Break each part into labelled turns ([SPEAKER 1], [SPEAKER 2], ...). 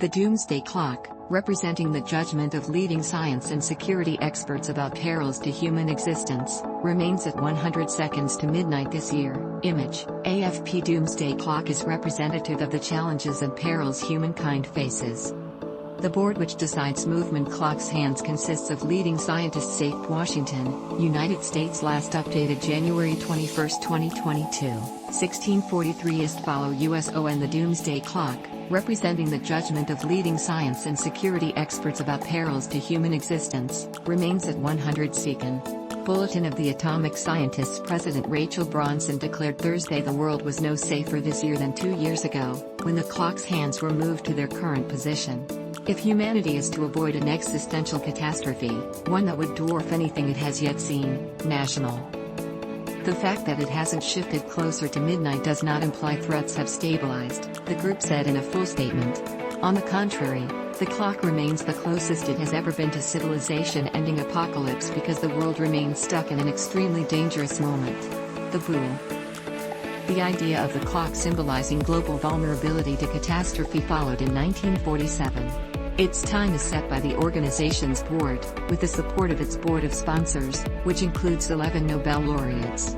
[SPEAKER 1] The Doomsday Clock, representing the judgment of leading science and security experts about perils to human existence, remains at 100 seconds to midnight this year. Image: AFP Doomsday Clock is representative of the challenges and perils humankind faces. The board which decides movement clock's hands consists of leading scientists. Safe Washington, United States. Last updated January 21, 2022. 1643 ist follow USO. And the Doomsday Clock, representing the judgment of leading science and security experts about perils to human existence, remains at 100 seconds. Bulletin of the Atomic Scientists. President Rachel Bronson declared Thursday the world was no safer this year than 2 years ago, when the clock's hands were moved to their current position. If humanity is to avoid an existential catastrophe, one that would dwarf anything it has yet seen, national. The fact that it hasn't shifted closer to midnight does not imply threats have stabilized, the group said in a full statement. On the contrary, the clock remains the closest it has ever been to civilization-ending apocalypse because the world remains stuck in an extremely dangerous moment. The Bool. The idea of the clock symbolizing global vulnerability to catastrophe followed in 1947. Its time is set by the organization's board, with the support of its board of sponsors, which includes 11 Nobel laureates.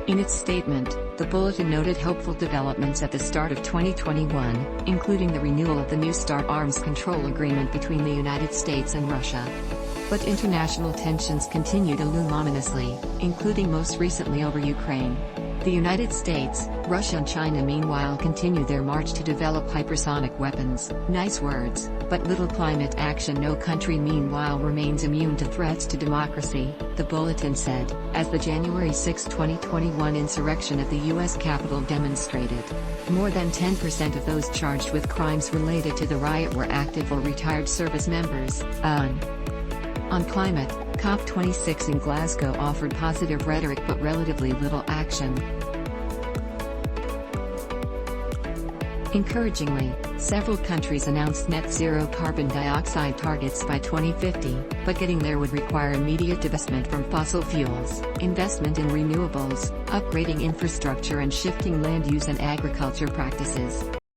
[SPEAKER 1] In its statement, the bulletin noted hopeful developments at the start of 2021, including the renewal of the New START arms control agreement between the United States and Russia. But international tensions continue to loom ominously, including most recently over Ukraine. The United States, Russia and China meanwhile continue their march to develop hypersonic weapons. Nice words, but little climate action. No country meanwhile remains immune to threats to democracy, the bulletin said, as the January 6, 2021 insurrection at the U.S. Capitol demonstrated. More than 10% of those charged with crimes related to the riot were active or retired service members. On climate, COP26 in Glasgow offered positive rhetoric but relatively little action. Encouragingly, several countries announced net zero carbon dioxide targets by 2050, but getting there would require immediate divestment from fossil fuels, investment in renewables, upgrading infrastructure and shifting land use and agriculture practices.